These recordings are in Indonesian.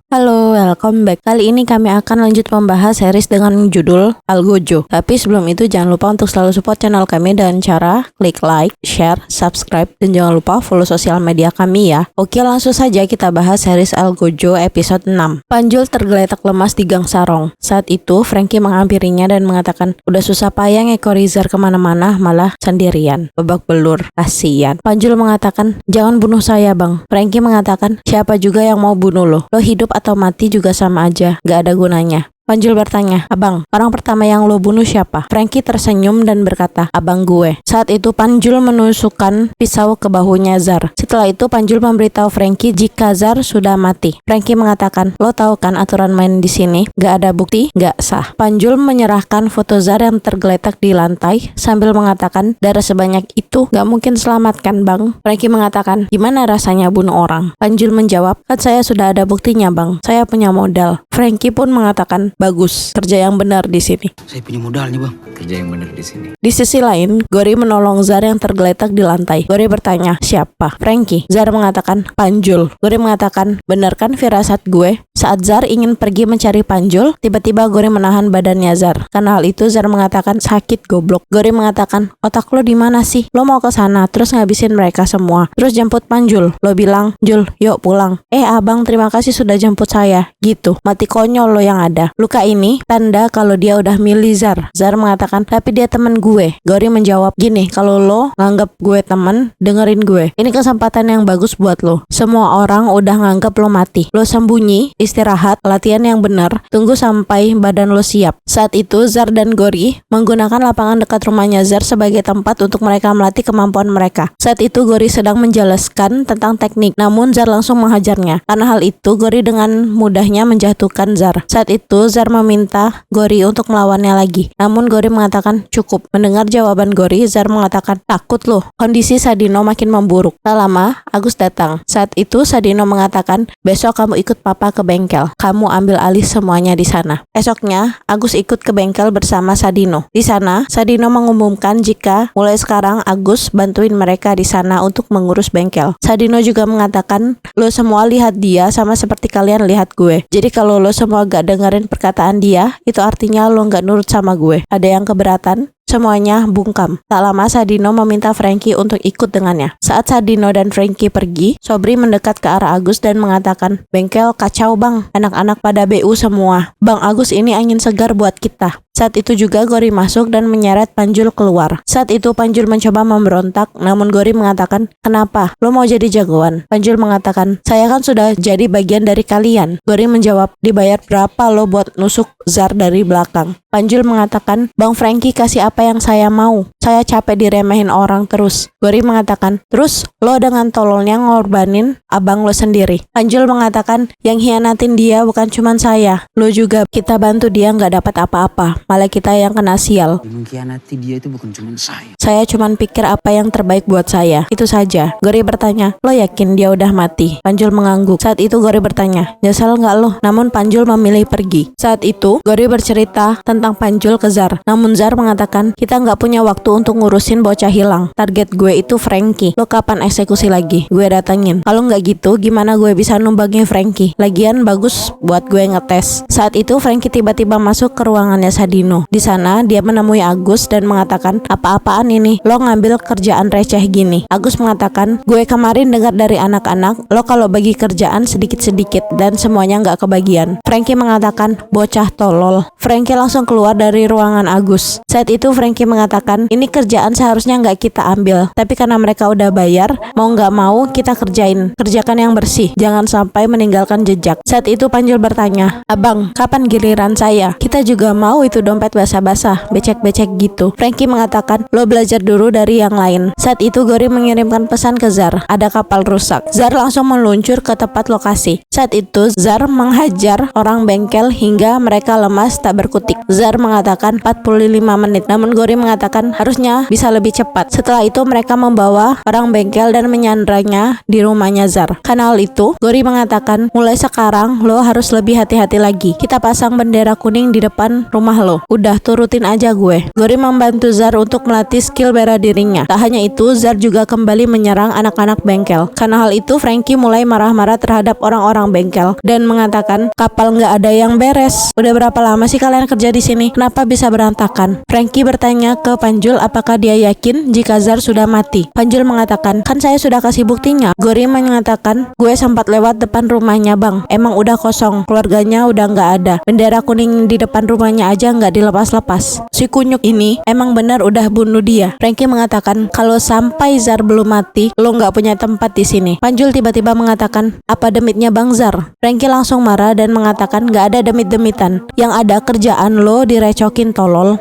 Halo, welcome back. Kali ini kami akan lanjut membahas series dengan judul Algojo. Tapi sebelum itu jangan lupa untuk selalu support channel kami dengan cara klik like, share, subscribe, dan jangan lupa follow sosial media kami ya. Oke, langsung saja kita bahas series Algojo episode 6. Panjul tergeletak lemas di gang sarong. Saat itu Frankie menghampirinya dan mengatakan, udah susah payah ngekorizer kemana-mana malah sendirian. Babak belur, kasihan. Panjul mengatakan, jangan bunuh saya bang. Frankie mengatakan, siapa juga yang mau bunuh lo? Lo hidup atau mati juga sama aja, gak ada gunanya. Panjul bertanya, abang, orang pertama yang lo bunuh siapa? Frankie tersenyum dan berkata, abang gue. Saat itu Panjul menusukkan pisau ke bahunya Zar. Setelah itu Panjul memberitahu Frankie jika Zar sudah mati. Frankie mengatakan, lo tahu kan aturan main di sini? Gak ada bukti, gak sah. Panjul menyerahkan foto Zar yang tergeletak di lantai sambil mengatakan, darah sebanyak itu gak mungkin selamatkan bang. Frankie mengatakan, gimana rasanya bunuh orang? Panjul menjawab, kan saya sudah ada buktinya bang. Saya punya modal. Frankie pun mengatakan, bagus, kerja yang benar di sini. Saya punya modalnya bang, kerja yang benar di sini. Di sisi lain, Gori menolong Zar yang tergeletak di lantai. Gori bertanya, siapa? Frankie. Zar mengatakan, Panjul. Gori mengatakan, benar kan firasat gue? Saat Zar ingin pergi mencari Panjul, tiba-tiba Gori menahan badannya Zar. Karena hal itu Zar mengatakan, sakit goblok. Gori mengatakan, otak lo di mana sih? Lo mau ke sana, terus ngabisin mereka semua. Terus jemput Panjul. Lo bilang, Jul, yuk pulang. Abang, terima kasih sudah jemput saya. Gitu. Mati konyol lo yang ada. Luka ini tanda kalau dia udah milih Zar. Zar mengatakan, tapi dia temen gue. Gori menjawab, gini, kalau lo nganggap gue temen, dengerin gue. Ini kesempatan yang bagus buat lo. Semua orang udah nganggap lo mati. Lo sembunyi, istirahat, latihan yang benar, tunggu sampai badan lo siap. Saat itu Zar dan Gori menggunakan lapangan dekat rumahnya Zar sebagai tempat untuk mereka melatih kemampuan mereka. Saat itu Gori sedang menjelaskan tentang teknik, namun Zar langsung menghajarnya. Karena hal itu Gori dengan mudahnya menjatuhkan Zar. Saat itu Zar meminta Gori untuk melawannya lagi, namun Gori mengatakan cukup. Mendengar jawaban Gori, Zar mengatakan, takut loh. Kondisi Sadino makin memburuk. Tak lama Agus datang. Saat itu Sadino mengatakan, besok kamu ikut papa ke bengkel. Kamu ambil alih semuanya di sana. Esoknya Agus ikut ke bengkel bersama Sadino. Di sana Sadino mengumumkan jika mulai sekarang Agus bantuin mereka di sana untuk mengurus bengkel. Sadino juga mengatakan, lo semua lihat dia sama seperti kalian lihat gue. Jadi kalau lo semua gak dengerin perkataan dia, itu artinya lo gak nurut sama gue. Ada yang keberatan? Semuanya bungkam. Tak lama Sadino meminta Frankie untuk ikut dengannya. Saat Sadino dan Frankie pergi, Sobri mendekat ke arah Agus dan mengatakan, bengkel kacau bang, anak-anak pada BU semua. Bang Agus, ini angin segar buat kita. Saat itu juga Gori masuk dan menyeret Panjul keluar. Saat itu Panjul mencoba memberontak, namun Gori mengatakan, kenapa? Lo mau jadi jagoan? Panjul mengatakan, saya kan sudah jadi bagian dari kalian. Gori menjawab, dibayar berapa lo buat nusuk Zar dari belakang? Panjul mengatakan, Bang Frankie kasih apa yang saya mau. Saya capek diremehin orang terus. Gori mengatakan, terus lo dengan tololnya ngorbanin abang lo sendiri. Panjul mengatakan, yang hianatin dia bukan cuman saya. Lo juga, kita bantu dia nggak dapat apa-apa. Malah kita yang kena sial. Mengkhianati dia itu bukan cuma saya. Saya cuman pikir apa yang terbaik buat saya. Itu saja. Gori bertanya, lo yakin dia udah mati? Panjul mengangguk. Saat itu Gori bertanya, nyesel nggak lo? Namun Panjul memilih pergi. Saat itu Gori bercerita tentang Panjul ke Zar. Namun Zar mengatakan, kita nggak punya waktu untuk ngurusin bocah hilang. Target gue itu Frankie. Lo kapan eksekusi lagi? Gue datengin. Kalau nggak gitu, gimana gue bisa numbangin Frankie? Lagian bagus buat gue ngetes. Saat itu Frankie tiba-tiba masuk ke ruangannya Sadino. Di sana dia menemui Agus dan mengatakan, apa-apaan ini? Lo ngambil kerjaan receh gini. Agus mengatakan, gue kemarin dengar dari anak-anak, lo kalau bagi kerjaan sedikit-sedikit dan semuanya nggak kebagian. Frankie mengatakan, bocah tolol. Frankie langsung keluar dari ruangan Agus. Saat itu Frankie mengatakan, ini kerjaan seharusnya nggak kita ambil, tapi karena mereka udah bayar, mau nggak mau kita kerjain. Kerjakan yang bersih, jangan sampai meninggalkan jejak. Saat itu Panjul bertanya, abang, kapan giliran saya? Kita juga mau itu dompet basah-basah, becek-becek gitu. Frankie mengatakan, lo belajar dulu dari yang lain. Saat itu Gori mengirimkan pesan ke Zar, ada kapal rusak. Zar langsung meluncur ke tempat lokasi. Saat itu Zar menghajar orang bengkel hingga mereka lemas tak berkutik. Zar mengatakan 45 menit, namun Gori mengatakan harus Harusnya bisa lebih cepat. Setelah itu mereka membawa orang bengkel dan menyandranya di rumahnya Zar. Karena hal itu, Gori mengatakan, mulai sekarang lo harus lebih hati-hati lagi. Kita pasang bendera kuning di depan rumah lo. Udah turutin aja gue. Gori membantu Zar untuk melatih skill bela dirinya. Tak hanya itu, Zar juga kembali menyerang anak-anak bengkel. Karena hal itu, Frankie mulai marah-marah terhadap orang-orang bengkel dan mengatakan, kapal nggak ada yang beres. Udah berapa lama sih kalian kerja di sini? Kenapa bisa berantakan? Frankie bertanya ke Panjul apakah dia yakin jika Zar sudah mati. Panjul mengatakan, kan saya sudah kasih buktinya. Gori mengatakan, gue sempat lewat depan rumahnya bang. Emang udah kosong, keluarganya udah nggak ada. Bendera kuning di depan rumahnya aja nggak dilepas-lepas. Si kunyuk ini emang benar udah bunuh dia. Frankie mengatakan, kalau sampai Zar belum mati, lo nggak punya tempat di sini. Panjul tiba-tiba mengatakan, apa demitnya bang Zar? Frankie langsung marah dan mengatakan, nggak ada demit-demitan. Yang ada kerjaan lo direcokin tolol.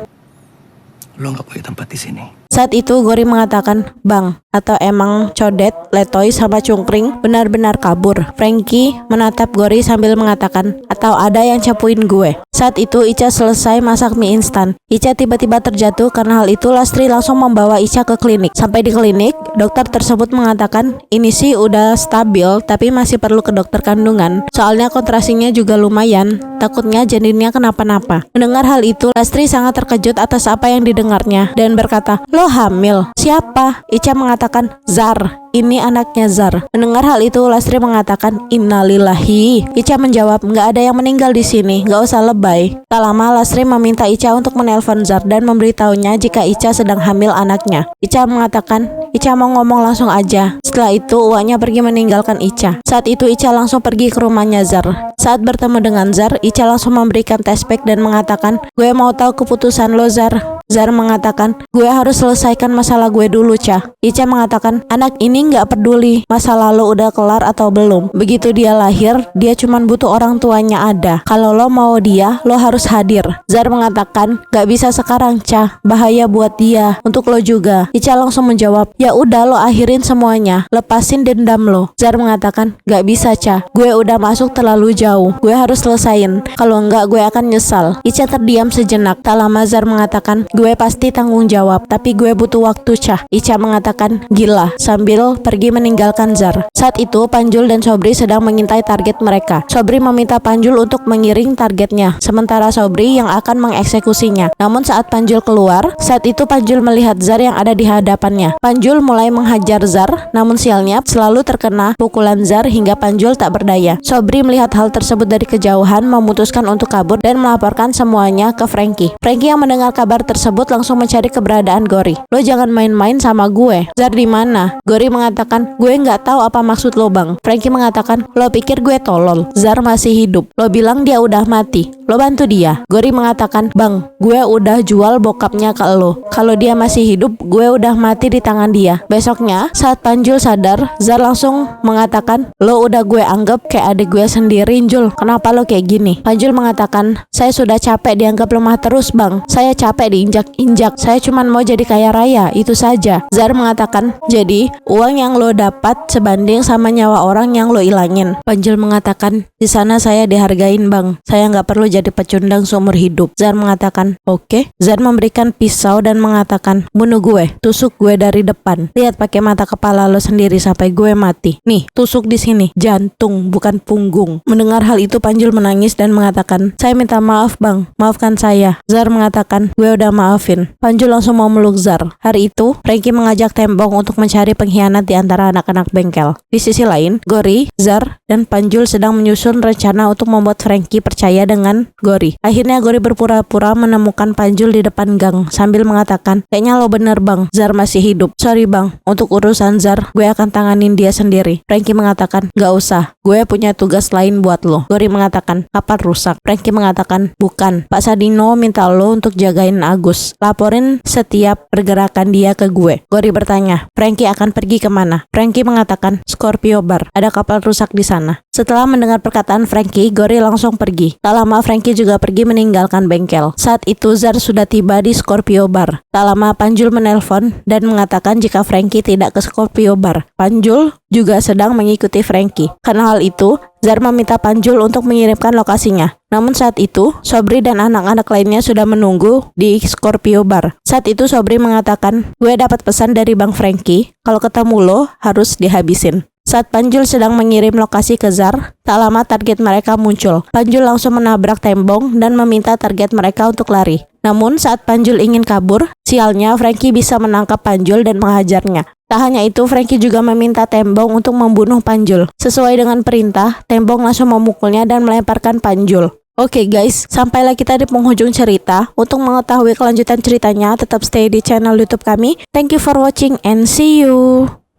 Lo nggak punya tempat di sini. Saat itu Gori mengatakan, bang, atau emang codet, letoy sama cungkring benar-benar kabur. Frankie menatap Gori sambil mengatakan, atau ada yang cepuin gue. Saat itu Ica selesai masak mie instan. Ica tiba-tiba terjatuh, karena hal itu Lastri langsung membawa Ica ke klinik. Sampai di klinik, dokter tersebut mengatakan, ini sih udah stabil tapi masih perlu ke dokter kandungan. Soalnya kontrasinya juga lumayan, takutnya janinnya kenapa-napa. Mendengar hal itu, Lastri sangat terkejut atas apa yang didengarnya dan berkata, lo hamil? Siapa? Ica mengatakan, Zar. Ini anaknya Zar. Mendengar hal itu, Lastri mengatakan, innalillahi. Ica menjawab, nggak ada yang meninggal di sini, nggak usah lebay. Tak lama, Lastri meminta Ica untuk menelpon Zar dan memberitahunya jika Ica sedang hamil anaknya. Ica mengatakan, Ica mau ngomong langsung aja. Setelah itu, Uaknya pergi meninggalkan Ica. Saat itu, Ica langsung pergi ke rumahnya Zar. Saat bertemu dengan Zar, Ica langsung memberikan tespek dan mengatakan, gue mau tahu keputusan lo Zar. Zar mengatakan, gue harus selesaikan masalah gue dulu Ca. Ica mengatakan, anak ini nggak peduli masa lalu udah kelar atau belum. Begitu dia lahir, dia cuma butuh orang tuanya ada. Kalau lo mau dia, lo harus hadir. Zar mengatakan, nggak bisa sekarang Ca, bahaya buat dia, untuk lo juga. Ica langsung menjawab, ya udah lo akhirin semuanya, lepasin dendam lo. Zar mengatakan, nggak bisa Ca, gue udah masuk terlalu jauh, gue harus selesain, kalau enggak gue akan nyesal. Ica terdiam sejenak. Tak lama Zar mengatakan, gue pasti tanggung jawab, tapi gue butuh waktu Cah. Ica mengatakan, gila, sambil pergi meninggalkan Zar. Saat itu Panjul dan Sobri sedang mengintai target mereka. Sobri meminta Panjul untuk mengiring targetnya, sementara Sobri yang akan mengeksekusinya. Namun saat Panjul keluar, saat itu Panjul melihat Zar yang ada di hadapannya. Panjul mulai menghajar Zar, namun sialnya selalu terkena pukulan Zar hingga Panjul tak berdaya. Sobri melihat hal tersebut dari kejauhan, memutuskan untuk kabur dan melaporkan semuanya ke Frankie. Frankie yang mendengar kabar tersebut langsung mencari keberadaan Gori. Lo jangan main-main sama gue. Zar di mana? Gori mengatakan, gue nggak tahu apa maksud lo bang. Frankie mengatakan, lo pikir gue tolol? Zar masih hidup. Lo bilang dia udah mati. Lo bantu dia. Gori mengatakan, bang, gue udah jual bokapnya ke lo. Kalau dia masih hidup, gue udah mati di tangan dia. Besoknya, saat Panjul sadar, Zar langsung mengatakan, lo udah gue anggap kayak adik gue sendiri, Jul. Kenapa lo kayak gini? Panjul mengatakan, saya sudah capek dianggap lemah terus bang. Saya capek diinjak-injak. Saya cuma mau jadi kaya raya, itu saja. Zar mengatakan, jadi uang yang lo dapat sebanding sama nyawa orang yang lo ilangin. Panjul mengatakan, di sana saya dihargain bang. Saya nggak perlu jadi pecundang seumur hidup. Zar mengatakan, oke. Zar memberikan pisau dan mengatakan, bunuh gue, tusuk gue dari depan. Lihat pakai mata kepala lo sendiri sampai gue mati. Nih, tusuk di sini, jantung bukan punggung. Mendengar hal itu Panjul menangis dan mengatakan, saya minta maaf bang, maafkan saya. Zar mengatakan, gue udah maafin. Panjul langsung mau meluk Zar. Hari itu, Frankie mengajak Tembong untuk mencari pengkhianat di antara anak-anak bengkel. Di sisi lain, Gori, Zar, dan Panjul sedang menyusun rencana untuk membuat Frankie percaya dengan Gori. Akhirnya Gori berpura-pura menemukan Panjul di depan gang sambil mengatakan, kayaknya lo bener bang, Zar masih hidup. Sorry bang, untuk urusan Zar, gue akan tanganin dia sendiri. Frankie mengatakan, gak usah, gue punya tugas lain buat lo. Gori mengatakan, kapal rusak. Frankie mengatakan, bukan, Pak Sadino minta lo untuk jagain Agus. Laporin setiap pergerakan dia ke gue. Gori bertanya, Frankie akan pergi kemana? Frankie mengatakan, Scorpio Bar. Ada kapal rusak di sana. Setelah mendengar perkataan Frankie, Gori langsung pergi. Tak lama Frankie juga pergi meninggalkan bengkel. Saat itu Zar sudah tiba di Scorpio Bar. Tak lama Panjul menelpon dan mengatakan jika Frankie tidak ke Scorpio Bar. Panjul juga sedang mengikuti Frankie. Karena hal itu, Zar meminta Panjul untuk mengirimkan lokasinya. Namun saat itu, Sobri dan anak-anak lainnya sudah menunggu di Scorpio Bar. Saat itu Sobri mengatakan, gue dapat pesan dari Bang Franky, kalau ketemu lo harus dihabisin. Saat Panjul sedang mengirim lokasi ke Zar, tak lama target mereka muncul. Panjul langsung menabrak tembok dan meminta target mereka untuk lari. Namun saat Panjul ingin kabur, sialnya Franky bisa menangkap Panjul dan menghajarnya. Tak hanya itu, Franky juga meminta Tembong untuk membunuh Panjul. Sesuai dengan perintah, Tembong langsung memukulnya dan melemparkan Panjul. Oke guys, sampailah kita di penghujung cerita. Untuk mengetahui kelanjutan ceritanya, tetap stay di channel YouTube kami. Thank you for watching and see you.